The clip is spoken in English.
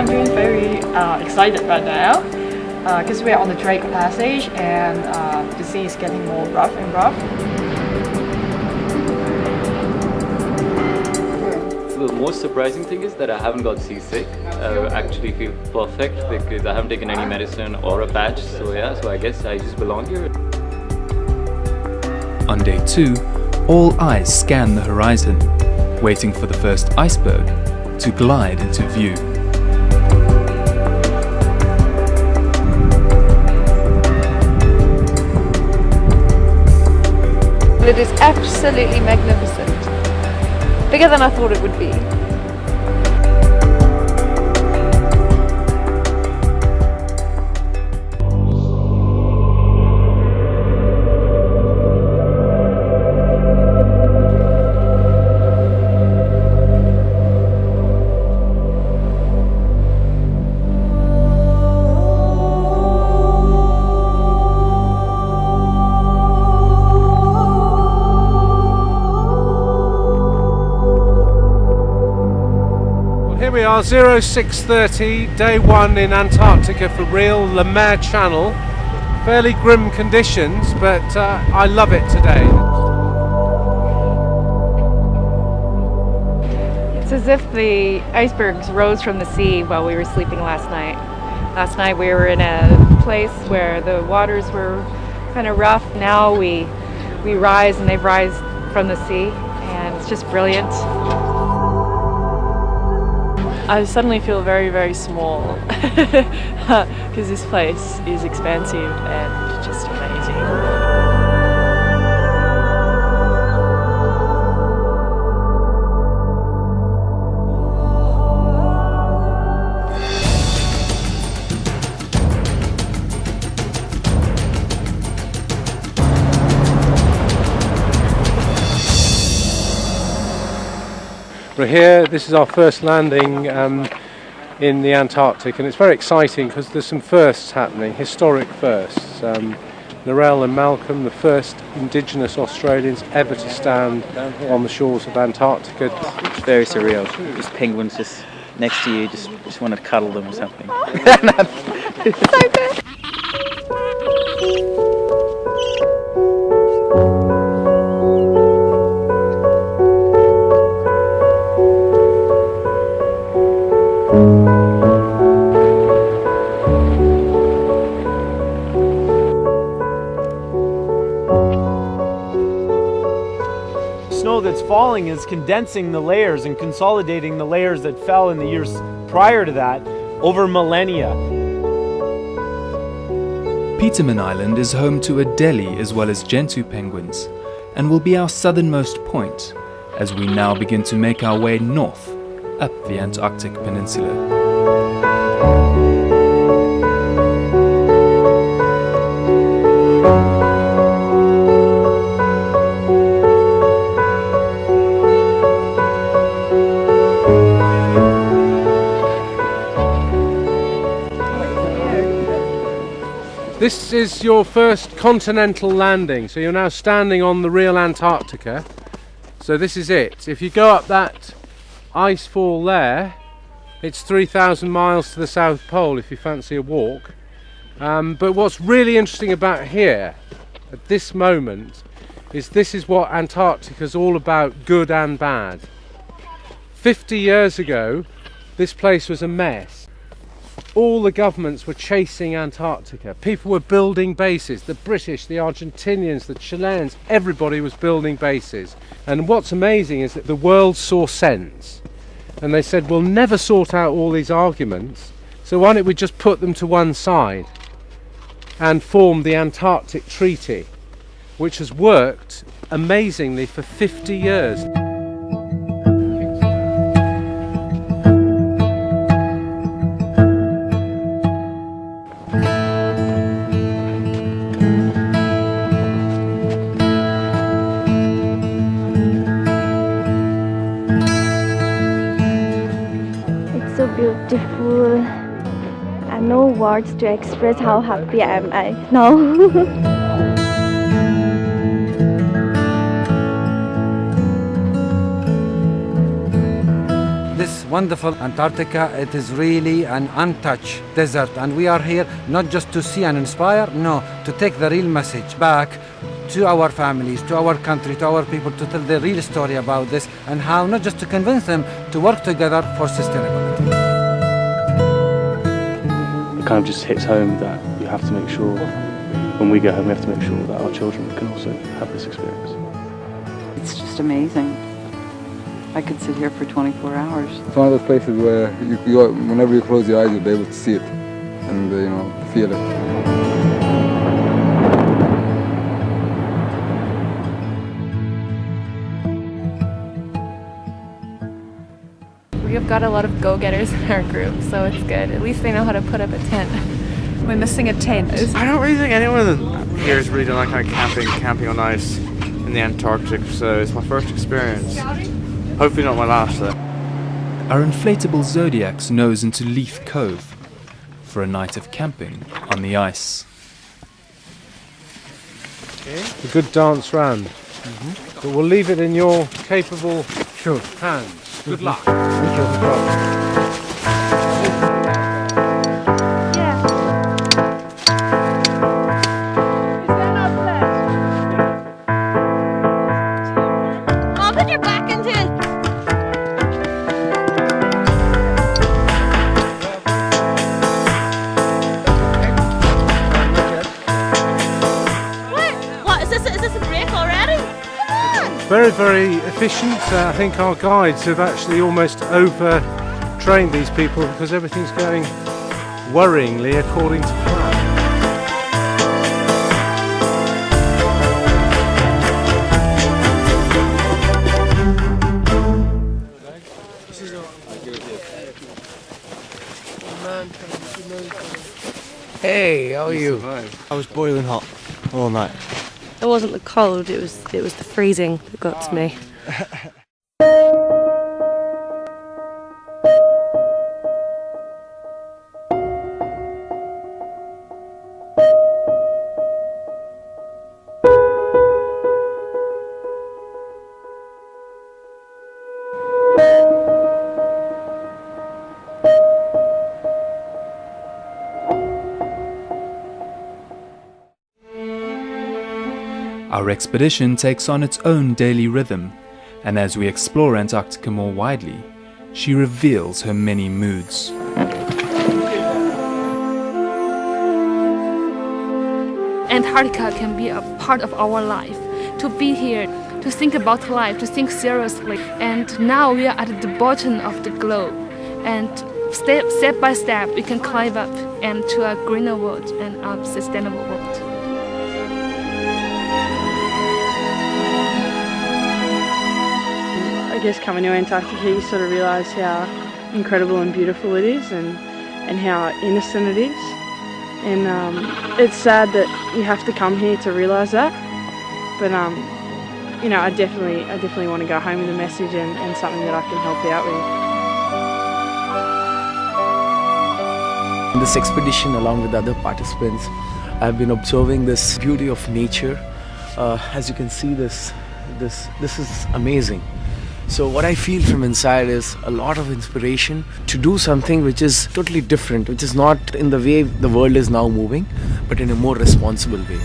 I'm feeling very excited right now because we are on the Drake Passage and the sea is getting more rough and rough. The most surprising thing is that I haven't got seasick. I actually feel perfect because I haven't taken any medicine or a patch. So yeah, so I guess I just belong here. On day 2, all eyes scan the horizon, waiting for the first iceberg to glide into view. It is absolutely magnificent. Bigger than I thought it would be. Here we are, 0630, day 1 in Antarctica for real, Le Maire Channel. Fairly grim conditions, but I love it today. It's as if the icebergs rose from the sea while we were sleeping last night. Last night we were in a place where the waters were kind of rough. Now we rise and they rise from the sea, and it's just brilliant. I suddenly feel very, very small because this place is expansive and just amazing. We're here, this is our first landing in the Antarctic, and it's very exciting because there's some firsts happening, historic firsts. Narelle and Malcolm, the first Indigenous Australians ever to stand on the shores of Antarctica. It's very surreal. Just penguins just next to you, just want to cuddle them or something. So good. Snow that's falling is condensing the layers and consolidating the layers that fell in the years prior to that over millennia. Petermann Island is home to Adelie as well as Gentoo penguins, and will be our southernmost point as we now begin to make our way north up the Antarctic Peninsula. This is your first continental landing, so you're now standing on the real Antarctica. So this is it. If you go up that ice fall there, it's 3,000 miles to the South Pole if you fancy a walk. But what's really interesting about here, at this moment, is this is what Antarctica's all about, good and bad. 50 years ago, this place was a mess. All the governments were chasing Antarctica. People were building bases. The British, the Argentinians, the Chileans, everybody was building bases. And what's amazing is that the world saw sense. And they said, we'll never sort out all these arguments, so why don't we just put them to one side and form the Antarctic Treaty, which has worked amazingly for 50 years. So beautiful, and no words to express how happy I am now. This wonderful Antarctica. It is really an untouched desert, and we are here not just to see and inspire, no, to take the real message back to our families, to our country, to our people, to tell the real story about this and how not just to convince them to work together for sustainability. It kind of just hits home that you have to make sure, when we go home, we have to make sure that our children can also have this experience. It's just amazing. I could sit here for 24 hours. It's one of those places where whenever you close your eyes, you'll be able to see it and feel it. We've got a lot of go-getters in our group, so it's good. At least they know how to put up a tent. We're missing a tent. I don't really think anyone here has really done that kind of camping on ice in the Antarctic, so it's my first experience. Hopefully not my last, though. Our inflatable Zodiacs nose into Leaf Cove for a night of camping on the ice. A good dance round. But we'll leave it in your capable hands. Good luck. Yeah. Mom, put your back into it. What? Is this a break already? Come on! Very, very efficient. I think our guides have actually almost over-trained these people because everything's going worryingly according to plan. Hey, how are you? I was boiling hot all night. It wasn't the cold, it was the freezing that got to me. Our expedition takes on its own daily rhythm, and as we explore Antarctica more widely, she reveals her many moods. Antarctica can be a part of our life. To be here, to think about life, to think seriously. And now we are at the bottom of the globe. And step by step, we can climb up and to a greener world and a sustainable world. I guess coming to Antarctica, you sort of realise how incredible and beautiful it is, and how innocent it is. And it's sad that you have to come here to realise that. But I definitely want to go home with a message and something that I can help out with. In this expedition, along with other participants, I've been observing this beauty of nature. As you can see, this is amazing. So what I feel from inside is a lot of inspiration to do something which is totally different, which is not in the way the world is now moving, but in a more responsible way.